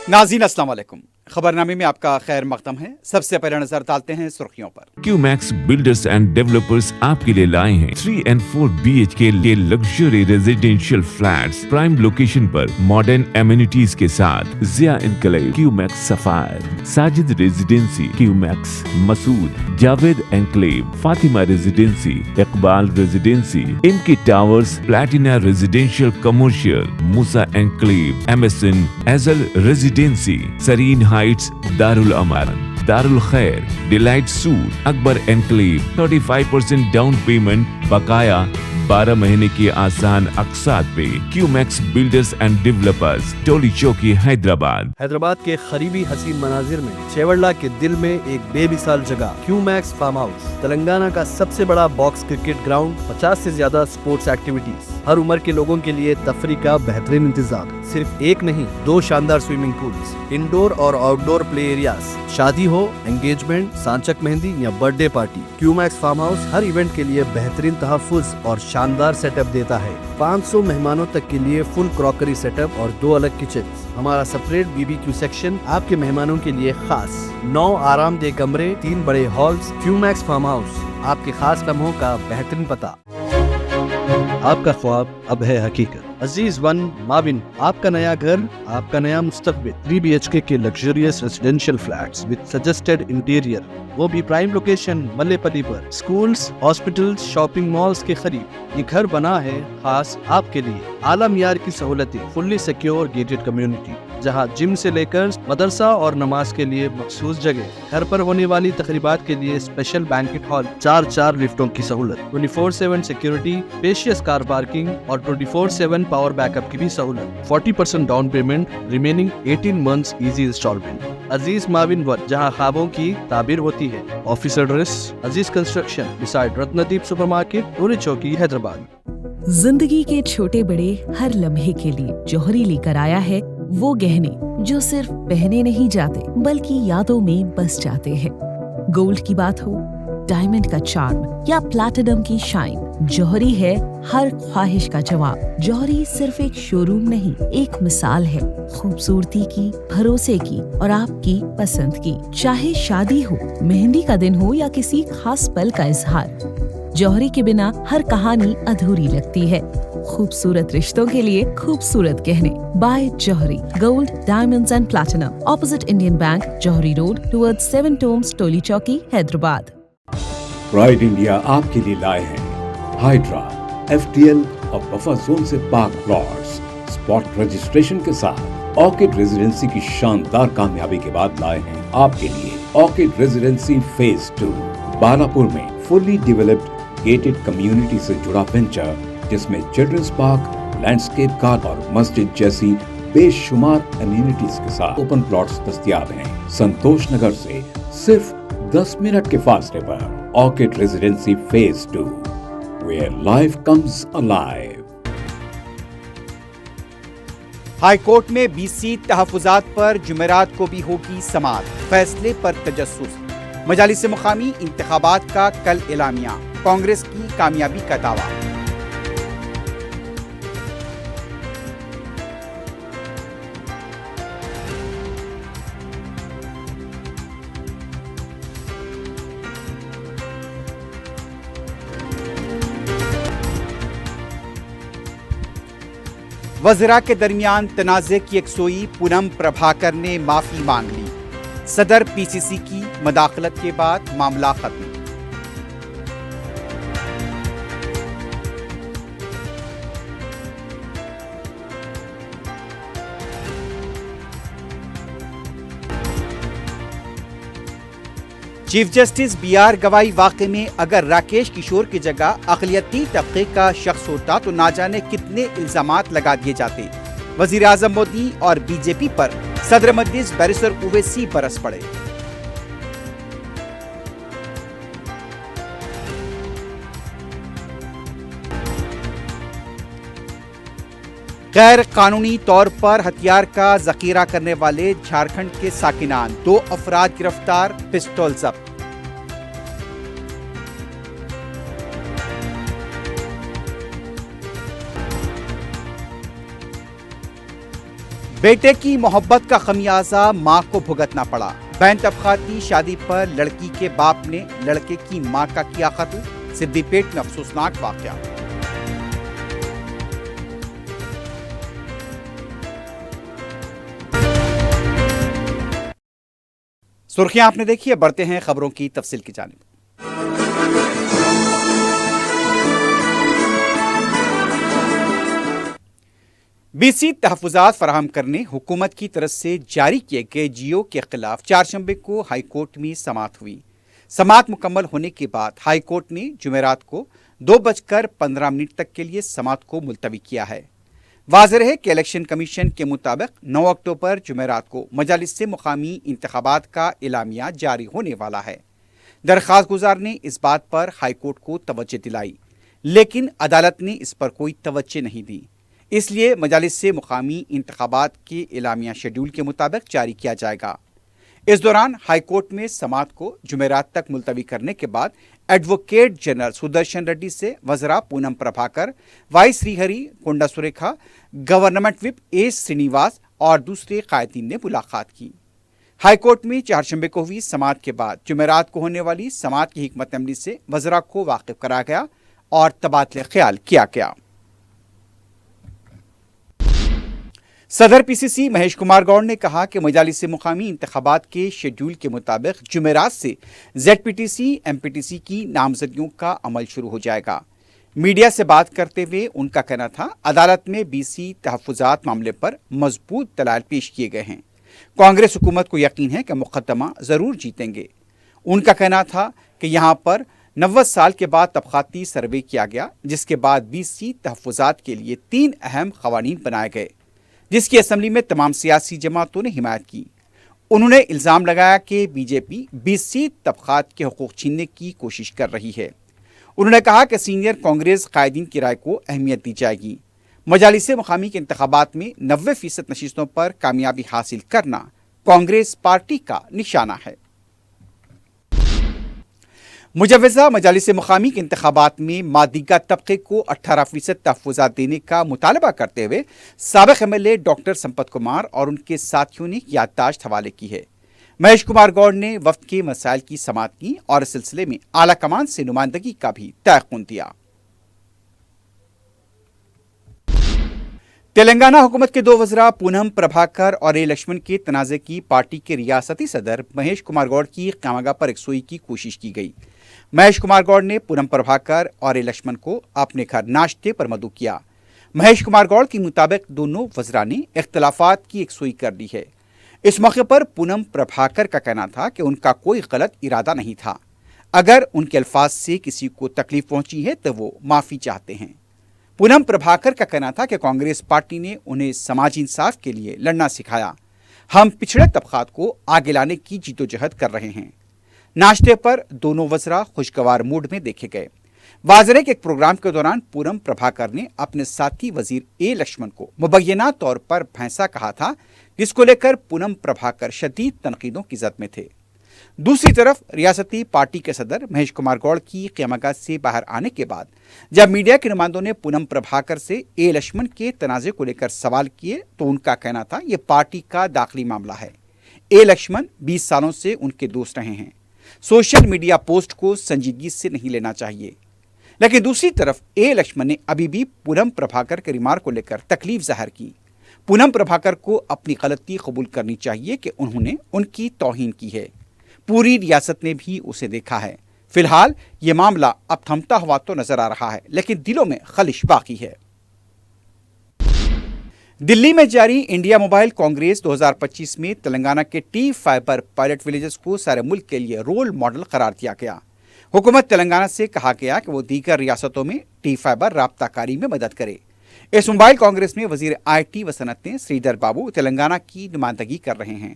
नाज़रीन अस्सलाम वालेकुम। खबरनामे में आपका खैर मकदम है। सबसे पहले नजर डालते हैं सुर्खियों पर। क्यूमैक्स बिल्डर्स एंड डेवलपर्स आपके लिए लाए हैं 3 and 4 BHK के luxury residential flats prime location पर मॉडर्न एमिनिटीज के साथ। Zia enclave, Qmax sapphire, Sajid residency, Qmax Masood, Javed enclave, Fatima residency, Iqbal residency, इनकी towers, Platina residential commercial, Musa enclave, MSN एजल residency, Sareen heights, Darul Aman, Darul Khair, delight suite, Akbar enclave, 35% down payment बकाया 12 महीने की आसान अकसात पे। Qmax builders and developers, Toli Chowki, Hyderabad. Hyderabad के करीबी हसीन मनाजिर में चेवड़ला के दिल में एक बेमिसाल जगह, क्यूमैक्स फार्म हाउस, तेलंगाना का सबसे बड़ा बॉक्स क्रिकेट ग्राउंड, 50 से ज्यादा स्पोर्ट्स एक्टिविटीज, हर उम्र के लोगों के लिए तफरी का बेहतरीन इंतजाम। सिर्फ एक नहीं, 2 शानदार स्विमिंग पूल्स, इंडोर और आउटडोर प्ले एरियाज, शादी हो, एंगेजमेंट, सांचक मेहंदी या birthday party, Qmax farm house हर इवेंट के लिए बेहतरीन तहफ्फुज़ और शानदार सेटअप देता है। 500 मेहमानों तक के लिए फुल क्रॉकरी सेटअप और 2 अलग किचन। हमारा सेपरेट BBQ सेक्शन आपके मेहमानों के लिए खास। 9 आरामदेह कमरे, 3 बड़े हॉल्स। क्यूमैक्स फार्म हाउस, आपके खास लम्हों का बेहतरीन पता। आपका ख्वाब अब है हकीकत। अजीज वन माविन, आपका नया घर, आपका नया मुस्तकबिल। 3 BHK के luxurious residential flats with suggested interior, वो भी प्राइम लोकेशन मल्लेपल्ली पर। स्कूल्स, हॉस्पिटल्स, शॉपिंग मॉल्स के करीब ये घर बना है खास आपके लिए। आला मियार की सहूलतें, फुल्ली सिक्योर गेटेड कम्युनिटी, जहां जिम से लेकर मदरसा और नमाज के लिए मखसूस जगह। घर पर होने वाली तकरीबात के लिए स्पेशल बैंकेट हॉल, 4 लिफ्टों की सहूलत, 24/7 सिक्योरिटी, स्पेशियस कार पार्किंग और 24/7 पावर बैकअप की भी सहूलत। 40% down payment, remaining 18 months easy installment. Aziz माविन वन, जहां ख्वाबों की ताबीर होती है। Office address Aziz construction beside Ratnadeep supermarket, Toli Chowki, Hyderabad. जिंदगी के छोटे बड़े हर लम्हे के लिए जौहरी लेकर आया है वो गहने जो सिर्फ पहने नहीं जाते बल्कि यादों में बस जाते हैं। गोल्ड की बात हो, डायमंड का चार्म या प्लैटिनम की शाइन, जौहरी है हर ख्वाहिश का जवाब। जौहरी सिर्फ एक शोरूम नहीं, एक मिसाल है खूबसूरती की, भरोसे की और आपकी पसंद की। चाहे शादी हो, मेहंदी का दिन हो या किसी खास पल का इजहार, जौहरी के बिना हर कहानी अधूरी लगती है। खूबसूरत रिश्तों के लिए खूबसूरत गहने by Johri, gold, diamonds and platinum, opposite Indian bank, Johri road, towards 7 tombs, Toli Chowki, Hyderabad. Pride India आपके लिए लाए हैं हाइड्रा, FTL और बफर जोन से पाक प्लॉट्स स्पॉट रजिस्ट्रेशन के साथ। ऑर्किड रेजिडेंसी की शानदार कामयाबी के बाद लाए हैं आपके लिए ऑर्किड रेजिडेंसी फेज 2 बालापुर में। फुल्ली डेवलप्ड गेटेड कम्युनिटी से जुड़ा वेंचर, जिसमें चिल्ड्रंस पार्क, लैंडस्केप गार्डन और मस्जिद जैसी बेशुमार एमिनिटीज के साथ ओपन प्लॉट्स दस्तयाब हैं। संतोष नगर से सिर्फ 10 मिनट के फासले पर Orchid Residency phase 2, where life comes alive. High court में BC तहफुजात पर जुमेरात को भी होगी समाअत, फैसले पर तजस्सुस। मजालिस मुकामी इंतखाबात का कल एलामिया, कांग्रेस की कामयाबी का दावा। वज़रा के दरमियान तनाज़े की यकसोई, पूनम प्रभाकर ने माफी मांग ली। सदर PCC की मदाखलत के बाद मामला खत्म। चीफ जस्टिस BR गवाई वाक़े में अगर राकेश किशोर की जगह अक़लियती तबके का शख्स होता तो ना जाने कितने इल्ज़ामात लगा दिए जाते। वज़ीर आज़म मोदी और BJP पर सदर मजलिस बैरिस्टर ओवैसी बरस पड़े। गैर कानूनी तौर पर हथियार का जखीरा करने वाले झारखंड के साकिनान, 2 अफराद गिरफ्तार, पिस्टल जब्त। बेटे की मोहब्बत का खमियाजा मां को भुगतना पड़ा। बैन तबकाती शादी पर लड़की के बाप ने लड़के की मां का किया कत्ल। सिद्दीपेट में अफसोसनाक वाकया। सुर्खियां आपने देखी है, बढ़ते हैं खबरों की तफसील की जानिब। बीसी तहफुजात फराहम करने हुकूमत की तरफ से जारी किए गए जियो के खिलाफ चारशंबे को हाई कोर्ट में समाअत हुई। समाअत मुकम्मल होने के बाद हाई कोर्ट ने जुमेरात को 2:15 तक के लिए समाअत को मुलतवी किया है। वाज़ेह है कि इलेक्शन कमीशन के मुताबिक 9 अक्टूबर जुमेरात को मजालिस से मुकामी इंतखाबात का एलामिया जारी होने वाला है। दरख्वास्त गुजार ने इस बात पर हाई कोर्ट को तवज्जो दिलाई, लेकिन अदालत ने इस पर कोई तवज्जो नहीं दी। इसलिए मजालिस से मुकामी इंतखाबात के एलामिया शेड्यूल के मुताबिक जारी किया जाएगा। इस दौरान हाई कोर्ट में समाअत को जुमेरात तक मुलतवी करने के बाद एडवोकेट जनरल सुदर्शन रेड्डी से वज़रा पूनम प्रभाकर, वाई श्रीहरि कोंडा सुरेखा, गवर्नमेंट विप ए श्रीनिवास और दूसरे कायदीन ने मुलाकात की। हाई कोर्ट में चारशंबे को हुई समाअत के बाद जुमेरात को होने वाली समाअत की हिकमत अमली से वज़रा को वाकिफ कराया गया और तबादले ख्याल किया गया। सदर पीसीसी महेश कुमार गौड़ ने कहा कि मजालिस मुकामी इंतखाबात के शेड्यूल के मुताबिक जुमेरात से जेडपीटीसी एमपीटीसी की नामजदगियों का अमल शुरू हो जाएगा। मीडिया से बात करते हुए उनका कहना था, अदालत में बीसी तहफुजात मामले पर मजबूत दलाल पेश किए गए हैं। कांग्रेस हुकूमत को यकीन है कि मुकदमा जरूर जीतेंगे। उनका कहना था कि यहाँ पर 90 साल के बाद तबकाती सर्वे किया गया, जिसके बाद बीसी तहफुजात के लिए 3 अहम कवानीन बनाए गए, जिसकी असेंबली में तमाम सियासी जमातों ने हिमायत की। उन्होंने इल्ज़ाम लगाया कि बीजेपी बीसी तबकात के हुकूक छीनने की कोशिश कर रही है। उन्होंने कहा कि सीनियर कांग्रेस कायदीन की राय को अहमियत दी जाएगी। मजालिस मुकामी के इंतखाबात में 90% नशिस्तों पर कामयाबी हासिल करना कांग्रेस पार्टी का निशाना है। मुजव्वज़ा मजालिस मुकामी के इंतखाबात में मादिगा तबके को 18% तहफ़्फ़ुज़ात देने का मुतालबा करते हुए साबिक़ MLA डॉक्टर संपत कुमार और उनके साथियों ने याददाश्त हवाले की है। महेश कुमार गौड़ ने वफ्द के मसाइल की समाअत की और इस सिलसिले में आला कमान से नुमाइंदगी का भी तयक़ुन दिया। तेलंगाना हुकूमत के 2 वज़रा पूनम प्रभाकर और ए लक्ष्मण के तनाज़े की पार्टी के रियासती सदर महेश कुमार गौड़ की क़यामगाह पर यकसुई की कोशिश की गई। महेश कुमार गौड़ ने पूनम प्रभाकर और ए लक्ष्मण को अपने घर नाश्ते पर मदऊ किया। महेश कुमार गौड़ के मुताबिक दोनों वज़रा ने इख्तलाफात की यकसुई कर दी है। इस मौके पर पूनम प्रभाकर का कहना था कि उनका कोई गलत इरादा नहीं था। अगर उनके अल्फाज से किसी को तकलीफ पहुंची है तो वो माफ़ी चाहते हैं। पूनम प्रभाकर का कहना था कि कांग्रेस पार्टी ने उन्हें समाजी इंसाफ के लिए लड़ना सिखाया। हम पिछड़े तबकात को आगे लाने की जीदोजहद कर रहे हैं। नाश्ते पर दोनों वज़रा खुशगवार मूड में देखे गए। वाज़ेह है कि एक प्रोग्राम के दौरान पूनम प्रभाकर ने अपने साथी वजीर ए लक्ष्मण को मुबैना तौर पर भैंसा कहा था, जिसको लेकर पूनम प्रभाकर शदीद तनकीदों की जद में थे। दूसरी तरफ रियासती पार्टी के सदर महेश कुमार गौड़ की क़यामगाह से बाहर आने के बाद जब मीडिया के नुमाइंदों ने पूनम प्रभाकर से ए लक्ष्मण के तनाज़े को लेकर सवाल किए तो उनका कहना था, ये पार्टी का दाखिली मामला है। ए लक्ष्मण 20 सालों से उनके दोस्त रहे हैं। सोशल मीडिया पोस्ट को संजीदगी से नहीं लेना चाहिए। लेकिन दूसरी तरफ ए लक्ष्मण ने अभी भी पूनम प्रभाकर के रिमार्क को लेकर तकलीफ जाहिर की। पूनम प्रभाकर को अपनी गलती कबूल करनी चाहिए कि उन्होंने उनकी तौहीन की है। पूरी रियासत ने भी उसे देखा है। फिलहाल ये मामला अब थमता हुआ तो नजर आ रहा है, लेकिन दिलों में खलिश बाकी है। दिल्ली में जारी इंडिया मोबाइल कांग्रेस 2025 में तेलंगाना के टी फाइबर पायलट विलेजेस को सारे मुल्क के लिए रोल मॉडल करार दिया गया। हुकूमत तेलंगाना से कहा गया कि वो दीगर रियासतों में टी फाइबर राब्ताकारी में मदद करे। इस मोबाइल कांग्रेस में वजीर IT व सनत श्रीधर बाबू तेलंगाना की नुमाइंदगी कर रहे हैं।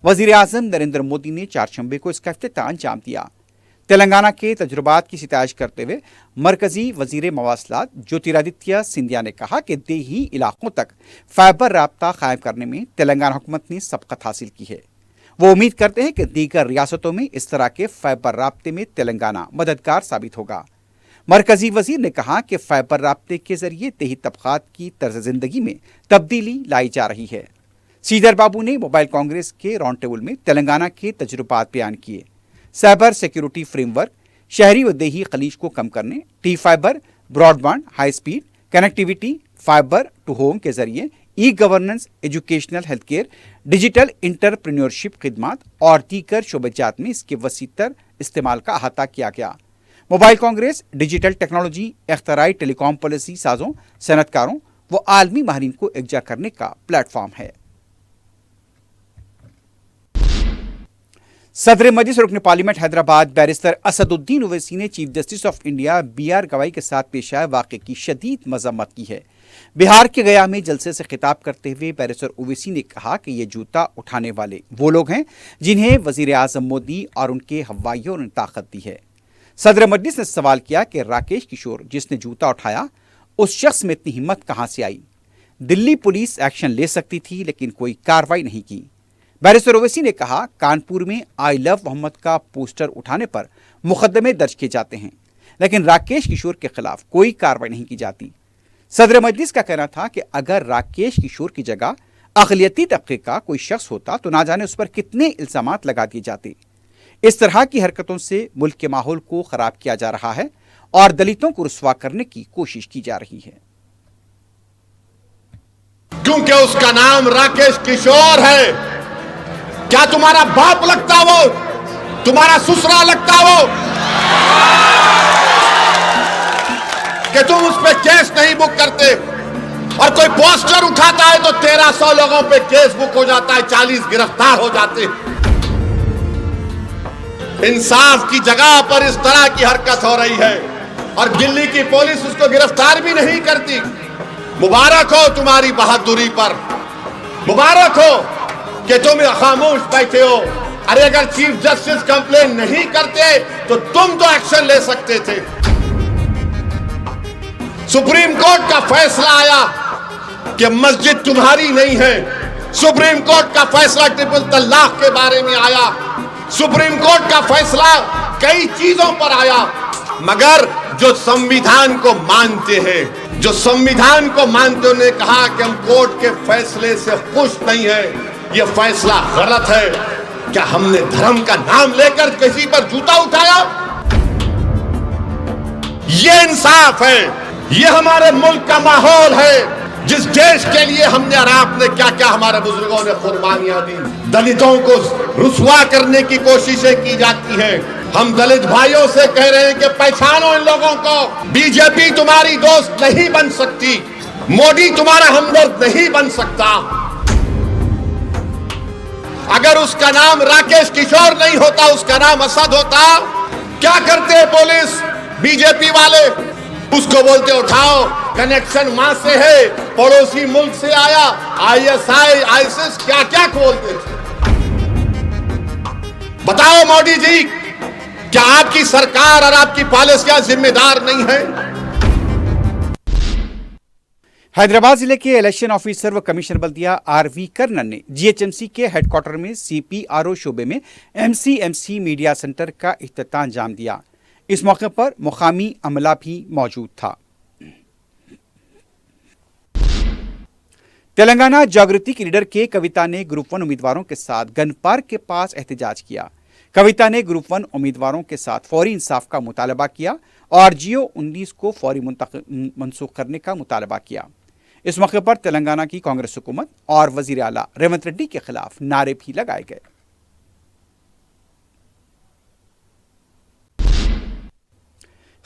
वजीर आज़म नरेंद्र मोदी ने चारशंबे को इसका इफ्तिताह अंजाम दिया। तेलंगाना के तजुर्बात की सिताइश करते हुए मरकजी वजीर मवासलात ज्योतिरादित्य सिंधिया ने कहा कि देही इलाकों तक फाइबर राब्ता कायम करने में तेलंगाना हुकूमत ने सबकत हासिल की है। वो उम्मीद करते हैं कि दीगर रियासतों में इस तरह के फाइबर राब्ते में तेलंगाना मददगार साबित होगा। मरकजी वजीर ने कहा कि फाइबर राब्ते के जरिए देही तबकात की तर्ज जिंदगी में तब्दीली लाई जा रही है। श्रीधर बाबू ने मोबाइल कांग्रेस के राउंड टेबल में तेलंगाना के तजुर्बात बयान किए। साइबर सिक्योरिटी फ्रेमवर्क, शहरी व देही खलीज को कम करने, T fibre, broadband, high speed connectivity, fibre to home के जरिए e governance, educational, health care, digital entrepreneurship खिदमात और दीगर शोबेजात में इसके वसीतर इस्तेमाल का अहाता किया गया। मोबाइल कांग्रेस डिजिटल टेक्नोलॉजी, इख्तराई टेलीकॉम पॉलिसी साजों, सनतकारों व आलमी माहिरीन को एकजा करने का प्लेटफॉर्म है। सदर मजलिस रुकन पार्लियामेंट हैदराबाद बैरिस्टर असदुद्दीन ओवैसी ने chief justice of India BR गवाई के साथ पेश आए वाक़े की शदीद मजम्मत की है। बिहार के गया में जलसे से खिताब करते हुए बैरिस्टर ओवैसी ने कहा कि ये जूता उठाने वाले वो लोग हैं जिन्हें वजीर आजम मोदी और उनके हवाइयों ने ताकत दी है। सदर मजलिस ने सवाल किया कि राकेश किशोर जिसने जूता उठाया, उस शख्स में इतनी हिम्मत कहां से आई? दिल्ली पुलिस एक्शन ले सकती थी लेकिन कोई कार्रवाई नहीं की। बैरिस्टर ओवैसी ने कहा, कानपुर में आई लव मोहम्मद का पोस्टर उठाने पर मुकदमे दर्ज किए जाते हैं लेकिन राकेश किशोर के खिलाफ कोई कार्रवाई नहीं की जाती। सदर मजलिस का कहना था कि अगर राकेश किशोर की जगह अक़लियती तबके का कोई शख्स होता तो ना जाने उस पर कितने इल्जामात लगा दिए जाते। इस तरह की हरकतों से मुल्क के माहौल को खराब किया जा रहा है और दलितों को रुस्वा करने की कोशिश की जा रही है। क्योंकि उसका नाम राकेश किशोर है। क्या तुम्हारा बाप लगता वो? तुम्हारा ससुरा लगता वो? कि तुम उस पे केस नहीं बुक करते और कोई पोस्टर उठाता है तो 1300 लोगों पे केस बुक हो जाता है, 40 गिरफ्तार हो जाते। इंसाफ की जगह पर इस तरह की हरकत हो रही है और दिल्ली की पुलिस उसको गिरफ्तार भी नहीं करती। मुबारक हो तुम्हारी बहादुरी पर, मुबारक हो कि तुम खामोश बैठे हो। अरे अगर चीफ जस्टिस कंप्लेन नहीं करते तो तुम तो एक्शन ले सकते थे। सुप्रीम कोर्ट का फैसला आया कि मस्जिद तुम्हारी नहीं है। सुप्रीम कोर्ट का फैसला ट्रिपल तलाक के बारे में आया। सुप्रीम कोर्ट का फैसला कई चीजों पर आया, मगर जो संविधान को मानते हैं, जो संविधान को मानते उन्होंने कहा कि हम कोर्ट के फैसले से खुश नहीं है, यह फैसला गलत है। क्या हमने धर्म का नाम लेकर किसी पर जूता उठाया? यह इंसाफ है, यह हमारे मुल्क का माहौल है जिस देश के लिए हमने और आपने क्या क्या हमारे बुजुर्गों ने कुर्बानियां दी। दलितों को रुसवा करने की कोशिशें की जाती हैं। हम दलित भाइयों से कह रहे हैं कि पहचानो इन लोगों को। बीजेपी तुम्हारी दोस्त नहीं बन सकती, मोदी तुम्हारा हमदर्द नहीं बन सकता। अगर उसका नाम राकेश किशोर नहीं होता, उसका नाम असद होता, क्या करते पुलिस बीजेपी वाले? उसको बोलते उठाओ, कनेक्शन वहां से है, पड़ोसी मुल्क से आया, ISI, ISIS, क्या क्या खोलते थे। बताओ मोदी जी, क्या आपकी सरकार और आपकी पॉलिसियां जिम्मेदार नहीं है? हैदराबाद जिले के इलेक्शन ऑफिसर व कमिश्नर बल्दिया RV कर्नन ने GHMC के हेडक्वार्टर में CPRO शोबे में MCMC मीडिया सेंटर का इफ्तिताह अंजाम दिया। इस मौके पर मुकामी अमला भी मौजूद था। तेलंगाना जागृति की लीडर के कविता ने ग्रुप 1 उम्मीदवारों के साथ गन पार्क के पास एहतजाज किया। कविता ने ग्रुप 1 उम्मीदवारों के साथ फौरी इंसाफ का मुतालबा किया और GO 19 को फौरी मनसूख करने का मुतालबा किया। इस मौके पर तेलंगाना की कांग्रेस हुकूमत और वजीर आला रेवंत रेड्डी के खिलाफ नारे भी लगाए गए।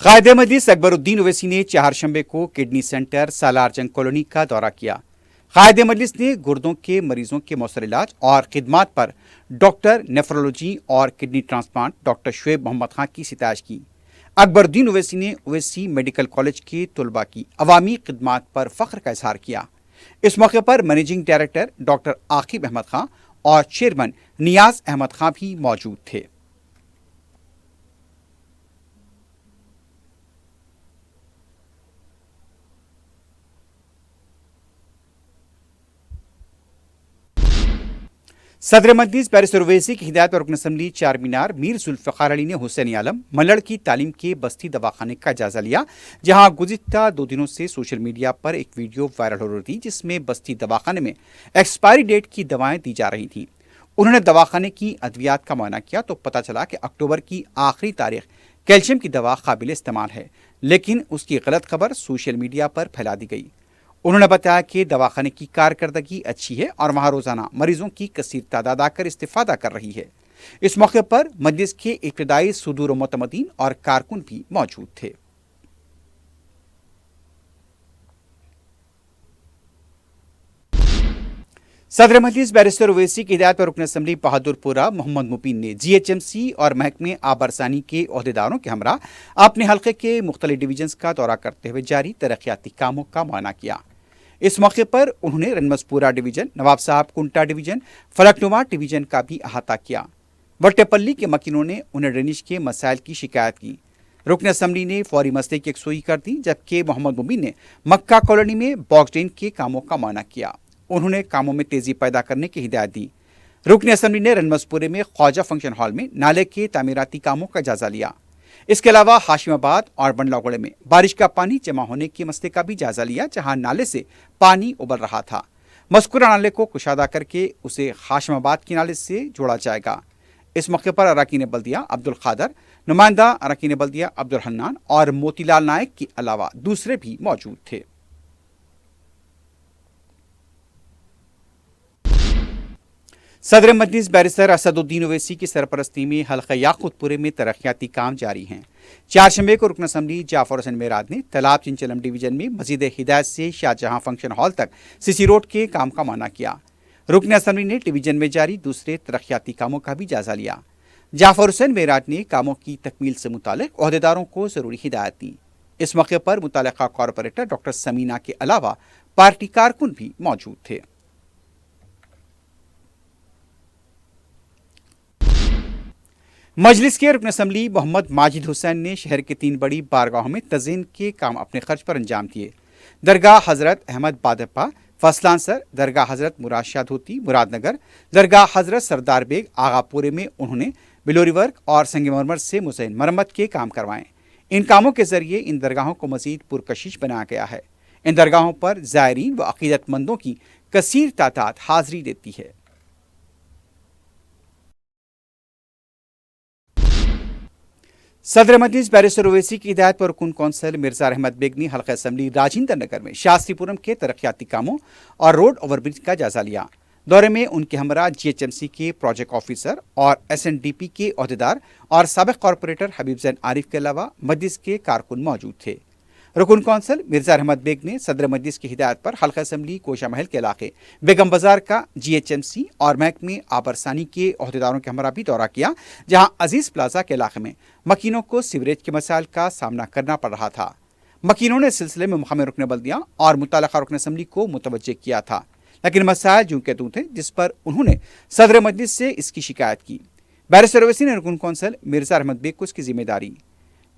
कायदे मजलिस अकबरुद्दीन ओवैसी ने चारशंबे को किडनी सेंटर सालार जंग कॉलोनी का दौरा किया। कायदे मजलिस ने गुर्दों के मरीजों के मौसर इलाज और खिदमात पर डॉक्टर नेफ्रोलॉजी और kidney transplant doctor Shoaib Mohammad Khan की सितारिश की। अकबरुद्दीन ओवैसी ने ओवैसी मेडिकल कॉलेज के तलबा की अवामी खिदमात पर फख्र का इजहार किया। इस मौके पर managing director doctor Aqib Ahmad Khan और चेयरमैन नियाज अहमद खां भी मौजूद थे। सदर मजलिस बैरिस्टर ओवैसी की हिदायत पर रुकन असम्बली चार मीनार मीर जुल्फ़िकार अली ने हुसैन आलम मलड़ की तालीम के बस्ती दवाखाने का जायजा लिया, जहां गुज़िश्ता 2 दिनों से सोशल मीडिया पर एक वीडियो वायरल हो रही थी जिसमें बस्ती दवाखाने में एक्सपायरी डेट की दवाएं दी जा रही थीं। उन्होंने दवाखाने की अद्वियात का मुआयना किया तो पता चला कि अक्टूबर की आखिरी तारीख कैल्शियम की दवा काबिल इस्तेमाल है, लेकिन उसकी गलत खबर सोशल मीडिया पर फैला दी गई। उन्होंने बताया कि दवाखाने की कारकर्दगी अच्छी है और वहां रोजाना मरीजों की कसीर तादाद आकर इस्तिफादा कर रही है। इस मौके पर मजलिस के इब्तिदाई सुदूर मुतमदीन और कारकुन भी मौजूद थे। सदर मजलिस बैरिस्टर ओवैसी की हिदायत पर रुकन असम्बली बहादुरपुरा मोहम्मद मुबीन ने GHMC और महकमे आबरसानी के ओहदेदारों के हमरा अपने हल्के के मुख्तलिफ डिवीजन्स का दौरा करते हुए जारी तरक्याती कामों का मुआयना किया। इस मौके पर उन्होंने रनमसपुरा डिवीजन, नवाब साहब कुंटा डिवीजन, फलकनुमा डिवीजन का भी अहाता किया। वट्टेपल्ली के मकीनों ने उन्हें ड्रेनेज के मसाइल की शिकायत की। रुकन असम्बली ने फौरी मसले की यकसुई कर दी, जबकि मोहम्मद मुबीन ने मक्का कॉलोनी में बॉक्स ड्रेन के कामों का मुआयना किया। उन्होंने कामों में तेजी पैदा करने की हिदायत दी। रुकन असम्बली ने रनमसपुरे में ख्वाजा फंक्शन हॉल में नाले के तामीराती कामों का जायजा लिया। इसके अलावा हाशिमाबाद और बंडलागुड़े में बारिश का पानी जमा होने के मसले का भी जायजा लिया, जहां नाले से पानी उबल रहा था। मज़कूरा नाले को कुशादा करके उसे हाशिमाबाद के नाले से जोड़ा जाएगा। इस मौके पर अरकान बल्दिया अब्दुल खादर, नुमाइंदा अरकान बल्दिया अब्दुल हन्नान और मोतीलाल नायक के अलावा दूसरे भी मौजूद थे। सदर मजलिस बैरिस्टर असदुद्दीन ओवैसी की सरपरस्ती में हल्का याकूतपुरे में तरक्याती काम जारी हैं। चारशंबे को रुकन असम्बली जाफर हुसैन मेराद ने तालाब चिंचलम डिवीजन में मस्जिद हिदायत से शाहजहां फंक्शन हॉल तक सीसी रोड के काम का मुआयना किया। रुकन असम्बली ने डिवीजन में जारी दूसरे तरक्याती कामों का भी जायजा लिया। जाफर हुसैन मेराद ने कामों की तकमील से मुतालिक ओहदेदारों को जरूरी हिदायत दी। इस मौके पर मुतल्लिका कॉरपोरेटर डॉक्टर समीना के अलावा पार्टी कारकुन भी मौजूद थे। मजलिस के रुकन असम्बली मोहम्मद माजिद हुसैन ने शहर के 3 बड़ी बारगाहों में तज़ीन के काम अपने खर्च पर अंजाम दिए। दरगाह हजरत अहमद बादप्पा फसलानसर, दरगाह हजरत मुराद शाह धोती मुरादनगर, दरगाह हजरत सरदार बेग आगापुरे में उन्होंने बिलोरी वर्क और संगमरमर से मुज़य्यन मरम्मत के काम करवाएं। इन कामों के जरिए इन दरगाहों को मजीद पुरकशिश बनाया गया है। इन दरगाहों पर ज़ायरीन व अक़ीदतमंदों की कसीर तादाद हाज़िरी देती है। सदर मजलिस बैरिस्टर ओवैसी की हिदायत पर रुकन कौंसल मिर्जा अहमद बेग ने हल्का असम्बली राजेंद्र नगर में शास्त्रीपुरम के तरक्याती कामों और रोड ओवरब्रिज का जायजा लिया। दौरे में उनके हमरा GHMC के प्रोजेक्ट ऑफिसर और SNDP के ओहदेदार और साबिक कॉरपोरेटर हबीब जैन आरिफ के अलावा मजलिस के कारकुन मौजूद थे। रुकन कौंसल मिर्जा अहमद बेग ने सदर मजलिस की हिदायत पर हल्का असम्बली कोशा महल के इलाके बेगम बाजार का GHMC और महकमे आबरसानी के ओहदेदारों के हमरा भी दौरा किया, जहां अजीज प्लाजा के इलाके में मकीनों को सीवरेज के मसाइल का सामना करना पड़ रहा था। मकीनों ने इस सिलसिले में मुकामी रुकन बल्दिया और मुतल्लिका रुकन असम्बली को मुतवज्जे किया था, लेकिन मसाइल जूं के तूं थे, जिस पर उन्होंने सदर मजलिस से इसकी शिकायत की। बैरिस्टर ओवैसी ने रुकन कौंसल मिर्जा अहमद बेग को इसकी जिम्मेदारी।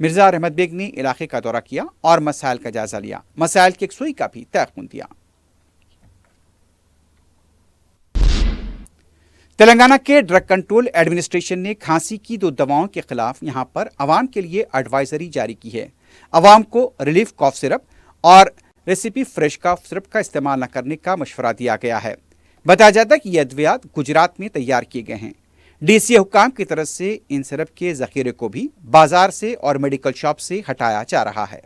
मिर्जा अहमद बेग ने इलाके का दौरा किया और मसाइल का जायजा लिया। मसाइल की यकसुई का भी तयक़ुन दिया। तेलंगाना के ड्रग कंट्रोल एडमिनिस्ट्रेशन ने खांसी की 2 दवाओं के खिलाफ यहां पर अवाम के लिए एडवाइजरी जारी की है। अवाम को रिलीफ कॉफ सिरप और रेसिपी फ्रेश कॉफ सिरप का इस्तेमाल न करने का मशवरा दिया गया है। बताया जाता है कि ये अद्वियात गुजरात में तैयार किए गए हैं। DCA हुकाम की तरफ से इन सिरप के जखीरे को भी बाजार से और मेडिकल शॉप से हटाया जा रहा है।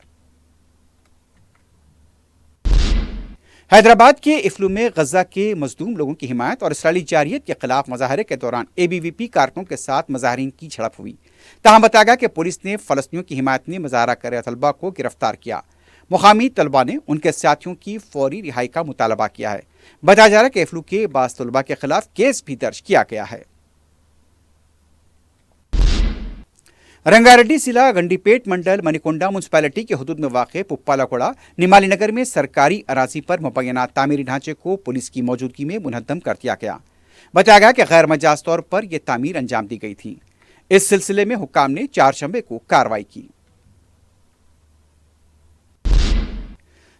हैदराबाद के इफ्लू में गजा के मजलूम लोगों की हिमायत और इसराइली जारियत के खिलाफ मुजाहरे के दौरान ABVP कारकुनों के साथ मुजाहिरीन की झड़प हुई। ताहम बताया गया कि पुलिस ने फलस्तीनियों की हिमायत में मुजाहरा कर रहे तलबा को गिरफ्तार किया। मुकामी तलबा ने उनके साथियों की फौरी रिहाई का मुतालबा किया है। बताया जा रहा है कि इफ्लू के बास तलबा के खिलाफ केस भी दर्ज किया गया है। रंगारेड्डी जिला गंडीपेट मंडल मणिकोंडा म्यूनसिपैलिटी के हुदूद में वाक़ पुप्पालाकोड़ा निमाली नगर में सरकारी अराजी पर मुबैना तामीरी ढांचे को पुलिस की मौजूदगी में मुनहद्दम कर दिया गया। बताया गया कि गैर मजाज तौर पर यह तामीर अंजाम दी गई थी। इस सिलसिले में हुक्काम ने चारशंबे को कार्रवाई की।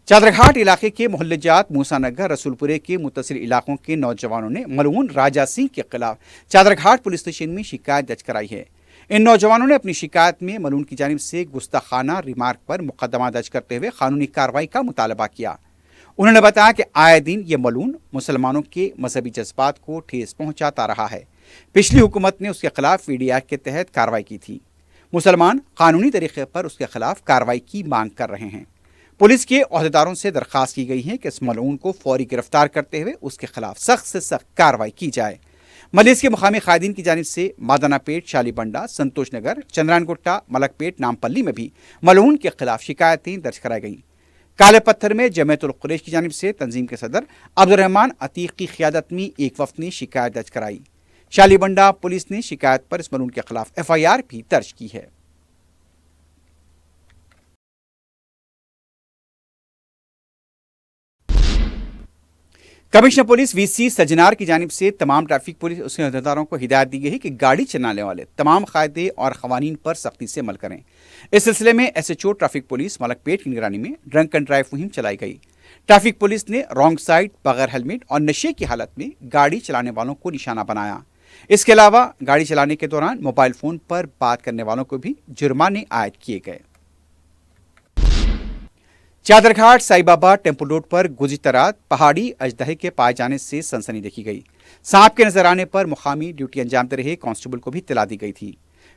चादरघाट इलाके के मोहल्ले जात मूसा नगर रसूलपुरे के मुतसिर इलाकों के नौजवानों ने मलऊन राजा सिंह के खिलाफ चादरघाट पुलिस स्टेशन में शिकायत दर्ज कराई है। इन नौजवानों ने अपनी शिकायत में मलऊन की जानिब से गुस्ताखाना रिमार्क पर मुकदमा दर्ज करते हुए कानूनी कार्रवाई का मुतालबा किया। उन्होंने बताया कि आए दिन ये मलऊन मुसलमानों के मजहबी जज्बात को ठेस पहुंचाता रहा है। पिछली हुकूमत ने उसके खिलाफ पीडी एक्ट के तहत कार्रवाई की थी। मुसलमान कानूनी तरीके पर उसके खिलाफ कार्रवाई की मांग कर रहे हैं। पुलिस के अहदेदारों से दरखास्त की गई है कि इस मलऊन को फौरी गिरफ्तार करते हुए उसके खिलाफ सख्त से सख्त कार्रवाई की जाए। मलिस के मुकामी कायदीन की जानिब से मादानापेट, शालीबंडा, संतोष नगर, चंद्रानगुट्टा, मलकपेट, नामपल्ली में भी मलऊन के खिलाफ शिकायतें दर्ज कराई गई। काले पत्थर में जमीयतुल कुरैश की जानिब से तंजीम के सदर अब्दुर्रहमान अतीक की क़ियादत में एक वफ़द ने शिकायत दर्ज कराई। शालीबंडा पुलिस ने शिकायत पर इस मलऊन के खिलाफ FIR भी दर्ज की है। कमिश्नर पुलिस VC सजनार की जानिब से तमाम ट्रैफिक पुलिस उसके अहदेदारों को हिदायत दी गई है कि गाड़ी चलाने वाले तमाम कायदे और क़वानीन पर सख्ती से अमल करें। इस सिलसिले में SHO ट्रैफिक पुलिस मलकपेट की निगरानी में ड्रंक एंड ड्राइव मुहिम चलाई गई। ट्रैफिक पुलिस ने रॉन्ग साइड, बगैर हेलमेट और नशे की हालत में गाड़ी चलाने वालों को निशाना बनाया। इसके अलावा गाड़ी चलाने के दौरान मोबाइल फ़ोन पर बात करने वालों को भी जुर्माने आयद किए गए। चादरघाट साईबाबा टेम्पल रोड पर गुज़िश्ता रात पहाड़ी अजदहे के पाए जाने से सनसनी देखी गई। सांप के नजर आने पर मुकामी ड्यूटी अंजाम दे रहे कांस्टेबल को भी इत्तला दी गई थी।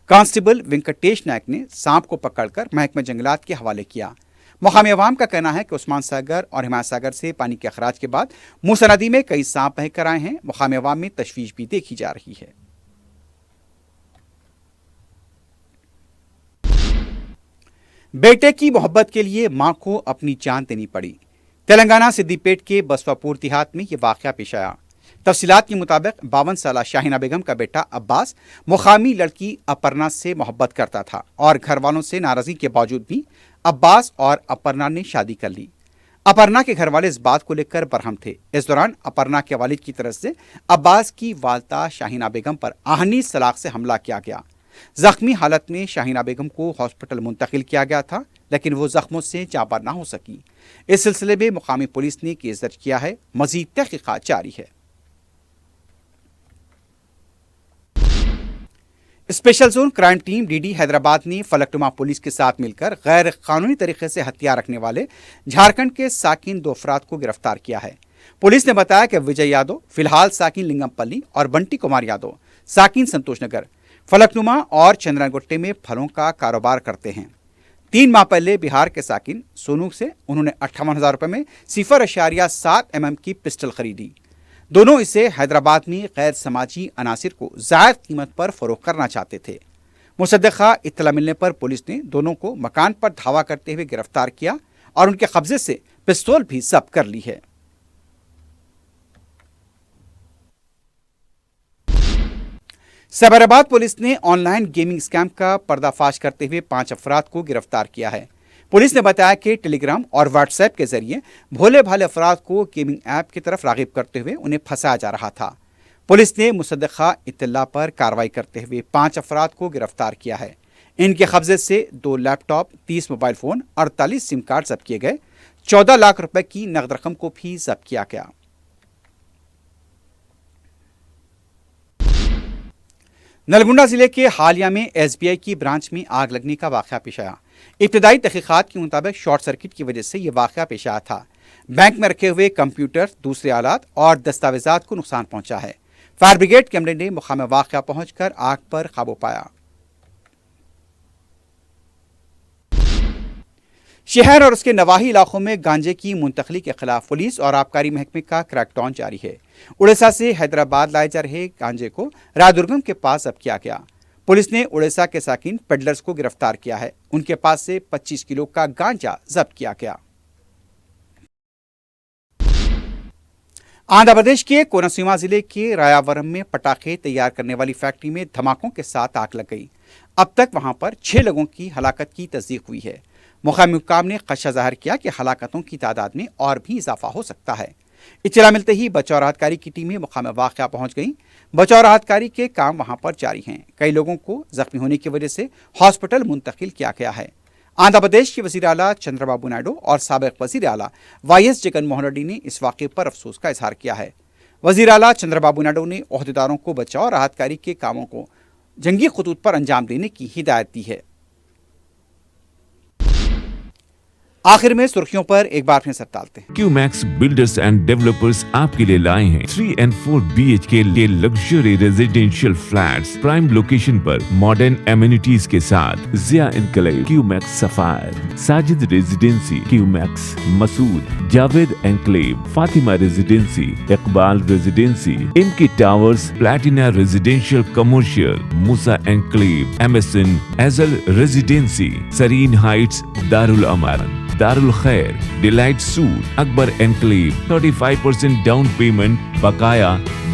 कांस्टेबल वेंकटेश नायक ने सांप को पकड़कर महकमा जंगलात के हवाले किया। मुकामी अवाम का कहना है कि उस्मान सागर और हिमायत सागर से पानी के अखराज के बाद मूसा नदी में कई सांप बह कर आए हैं। मुकामी अवाम में तशवीश भी देखी जा रही है। बेटे की मोहब्बत के लिए मां को अपनी जान देनी पड़ी। तेलंगाना सिद्दीपेट के बसवापुर देहात में यह वाकया पेश आया। तफसीलात के मुताबिक 52 साला शाहीना बेगम का बेटा अब्बास मुकामी लड़की अपर्णा से मोहब्बत करता था और घर वालों से नाराजगी के बावजूद भी अब्बास और अपर्णा ने शादी कर ली। अपर्णा के घर वाले इस बात को लेकर बरहम थे। इस दौरान अपर्णा के वालिद की तरफ से अब्बास की वालदा शाहीना बेगम पर आहनी सलाख से हमला किया गया। जख्मी हालत में शाहीना बेगम को हॉस्पिटल मुंतकिल किया गया था, लेकिन वो जख्मों से जाबार ना हो सकी। इस सिलसिले में मुकामी पुलिस ने केस दर्ज किया है। मजीद तहकीकात जारी है। Special zone crime team DD Hyderabad ने फलकनुमा पुलिस के साथ मिलकर गैर कानूनी तरीके से हथियार रखने वाले झारखंड के साकिन 2 अफराद को गिरफ्तार किया है। पुलिस ने बताया कि विजय यादव फिलहाल साकिन लिंगमपल्ली और बंटी कुमार यादव साकिन संतोष नगर, फलकनुमा और चंद्रानगुट्टे में फलों का कारोबार करते हैं। 3 माह पहले बिहार के साकिन सोनू से उन्होंने 58,000 रुपये में 0.7 mm की पिस्टल खरीदी। दोनों इसे हैदराबाद में गैर समाजी अनासिर को जायद कीमत पर फरोख्त करना चाहते थे। मुसद्दक़ा इत्तला मिलने पर पुलिस ने दोनों को मकान पर धावा करते हुए गिरफ्तार किया और उनके कब्जे से पिस्तौल भी जब्त कर ली है। सैबराबाद पुलिस ने ऑनलाइन गेमिंग स्कैम का पर्दाफाश करते हुए 5 अफराद को गिरफ्तार किया है। पुलिस ने बताया कि टेलीग्राम और व्हाट्सएप के जरिए भोले भाले अफराद को गेमिंग ऐप की तरफ रागिब करते हुए उन्हें फंसाया जा रहा था। पुलिस ने मुसद्दक़ा इत्तला पर कार्रवाई करते हुए 5 अफराद को गिरफ्तार किया है। इनके कब्जे से 2 laptop, 30 mobile phone, 48 SIM card जब्त किए गए। 14 लाख रुपए की नकद रकम को भी जब्त किया गया। नलगुंडा जिले के हालिया में SBI की ब्रांच में आग लगने का वाकया पेश आया। इब्तदाई तहकीकात के मुताबिक शॉर्ट सर्किट की वजह से यह वाकया पेश आया था। बैंक में रखे हुए कंप्यूटर, दूसरे आलात और दस्तावेजात को नुकसान पहुंचा है। फायर ब्रिगेड के अमले ने मुकाम वाकया पहुंचकर आग पर काबू पाया। शहर और उसके नवाही इलाकों में गांजे की मुंतकली के खिलाफ पुलिस और आबकारी महकमे का क्रैकडाउन जारी है। उड़ीसा से हैदराबाद लाए जा रहे गांजे को रायदुर्गम के पास जब्त किया गया। पुलिस ने उड़ीसा के साकिन पेडलर्स को गिरफ्तार किया है। उनके पास से 25 किलो का गांजा जब्त किया गया। आंध्र प्रदेश के कोनसीमा जिले के रायावरम में पटाखे तैयार करने वाली फैक्ट्री में धमाकों के साथ आग लग गई। अब तक वहां पर 6 लोगों की हलाकत की तस्दीक हुई है। मुकामी हुक्काम ने खदशा जाहिर किया कि हलाकतों की तादाद में और भी इजाफा हो सकता है। इत्तला मिलते ही बचाव राहतकारी की टीमें मुकाम वाक़या पहुंच गई। बचाव राहतकारी के काम वहां पर जारी हैं। कई लोगों को जख्मी होने की वजह से हॉस्पिटल मुंतकिल किया गया है। आंध्र प्रदेश के वज़ीर आला चंद्रबाबू नायडू और साबिक़ वज़ीर आला वाई.एस. जगन मोहन रेड्डी ने इस वाक़े पर अफसोस का इजहार किया है। वज़ीर आला चंद्रबाबू नायडू ने ओहदेदारों को बचाव और राहतकारी के कामों को जंगी खतूत पर अंजाम देने की हिदायत दी है। आखिर में सुर्खियों पर एक बार फिर नजर डालते हैं। क्यूमैक्स बिल्डर्स एंड डेवलपर्स आपके लिए लाए हैं 3 and 4 BHK के luxury residential flats prime location पर मॉडर्न एमिनिटीज के साथ Zia enclave, Qmax sapphire, Sajid residency, Qmax Masood, Javed enclave, Fatima residency, Iqbal residency, इनकी towers, Platina residential commercial, Musa enclave, MSN एजल residency, Sareen heights, Darul Aman, Darul Khair, delight suite, Akbar enclave, 35% down payment, बकाया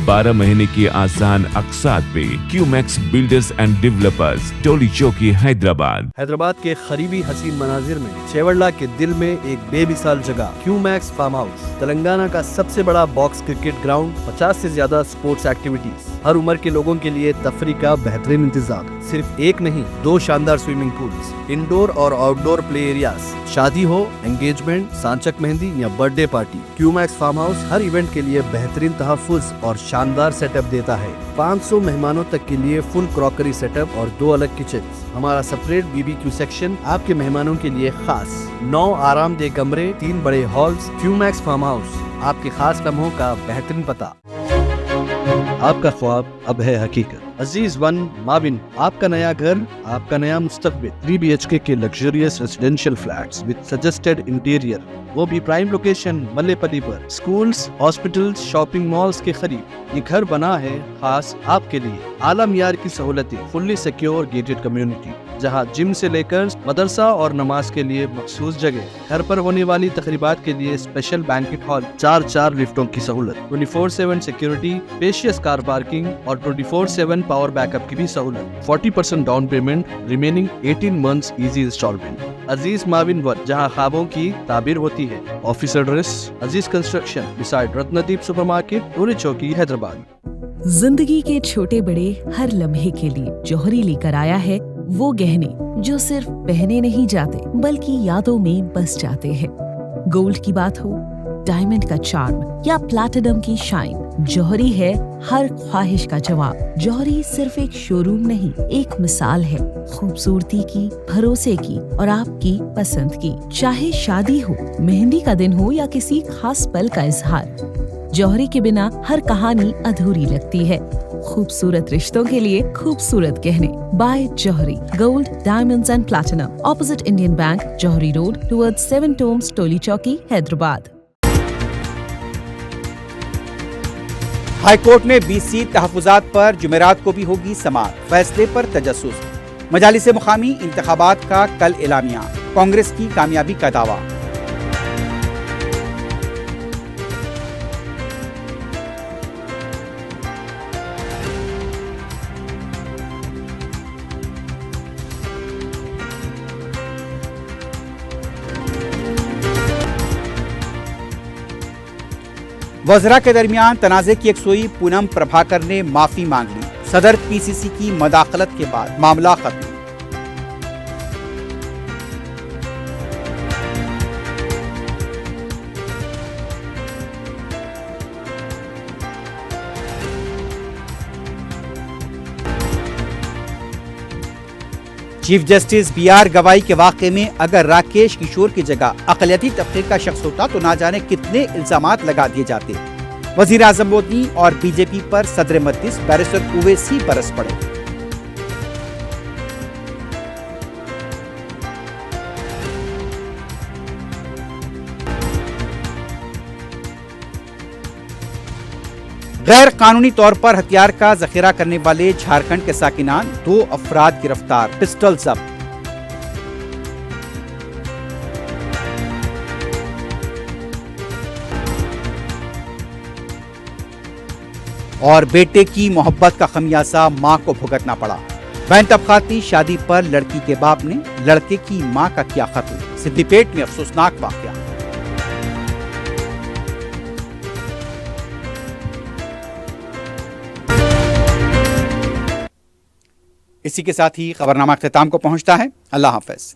12 महीने की आसान अकसात पे। Qmax builders and developers, Toli Chowki, Hyderabad. Hyderabad के करीबी हसीन मनाजिर में चेवड़ला के दिल में एक बेमिसाल जगह क्यूमैक्स फार्म हाउस, तेलंगाना का सबसे बड़ा बॉक्स क्रिकेट ग्राउंड, 50 से ज्यादा स्पोर्ट्स एक्टिविटीज, हर उम्र के लोगों के लिए तफरी का बेहतरीन इंतजाम। सिर्फ एक नहीं, 2 शानदार स्विमिंग पूल्स, इंडोर और आउटडोर प्ले एरियाज, शादी हो, एंगेजमेंट, सांचक मेहंदी या birthday party, Qmax farm house हर इवेंट के लिए बेहतरीन तहफ्फुज़ और शानदार सेटअप देता है। 500 मेहमानों तक के लिए फुल क्रॉकरी सेटअप और 2 अलग किचन। हमारा सेपरेट BBQ सेक्शन आपके मेहमानों के लिए खास। 9 आरामदेह कमरे, 3 बड़े हॉल्स। क्यूमैक्स फार्म हाउस, आपके खास लम्हों का बेहतरीन पता। आपका ख्वाब अब है हकीकत। अजीज वन माविन, आपका नया घर, आपका नया मुस्तकबिल। 3 BHK के luxurious residential flats with suggested interior, वो भी प्राइम लोकेशन मल्लेपल्ली पर। स्कूल्स, हॉस्पिटल्स, शॉपिंग मॉल्स के करीब ये घर बना है खास आपके लिए। आला मियार की सहूलतें, फुल्ली सिक्योर गेटेड कम्युनिटी, जहां जिम से लेकर मदरसा और नमाज के लिए मखसूस जगह। घर पर होने वाली तकरीबात के लिए स्पेशल बैंकेट हॉल, 4 लिफ्टों की सहूलत, 24/7 सिक्योरिटी, स्पेशियस कार पार्किंग और 24/7 पावर बैकअप की भी सहूलत। 40% down payment, remaining 18 months easy installment. Aziz माविन वन, जहां ख्वाबों की ताबीर होती है। Office address Aziz construction beside Ratnadeep supermarket, Toli Chowki, Hyderabad. जिंदगी के छोटे बड़े हर लम्हे के लिए जौहरी लेकर आया है वो गहने जो सिर्फ पहने नहीं जाते बल्कि यादों में बस जाते हैं। गोल्ड की बात हो, डायमंड का चार्म या प्लैटिनम की शाइन, जौहरी है हर ख्वाहिश का जवाब। जौहरी सिर्फ एक शोरूम नहीं, एक मिसाल है खूबसूरती की, भरोसे की और आपकी पसंद की। चाहे शादी हो, मेहंदी का दिन हो या किसी खास पल का इजहार, जौहरी के बिना हर कहानी अधूरी लगती है। खूबसूरत रिश्तों के लिए खूबसूरत गहने by Johri. Gold, diamonds and platinum, opposite Indian bank, Johri road, towards 7 tombs, Toli Chowki, Hyderabad. High court में 20 सीट तहफ़्फ़ुज़ात पर जुमेरात को भी होगी समाअत, फैसले पर तजस्सुस। मजालिस मुकामी इंतखाबात का कल एलामिया, कांग्रेस की कामयाबी का दावा। वज़रा के दरमियान तनाज़े की यकसुई, पूनम प्रभाकर ने माफी मांग ली। सदर PCC की मदाखलत के बाद मामला खत्म। चीफ जस्टिस BR गवाई के वाक़े में अगर राकेश किशोर की जगह अक़लियती तबके का शख्स होता तो ना जाने कितने इल्ज़ामात लगा दिए जाते। वज़ीर आज़म मोदी और BJP पर सदर मजलिस बैरिस्टर ओवैसी बरस पड़े। गैर कानूनी तौर पर हथियार का जखीरा करने वाले झारखंड के साकिनान, 2 अफराद गिरफ्तार, पिस्टल जब्त। और बेटे की मोहब्बत का खमियाजा मां को भुगतना पड़ा। बैन तबकाती शादी पर लड़की के बाप ने लड़के की मां का किया कत्ल। सिद्दीपेट में अफसोसनाक वाकया। इसी के साथ ही खबरनामा अख्तिताम को पहुंचता है। अल्लाह हाफ़िज़।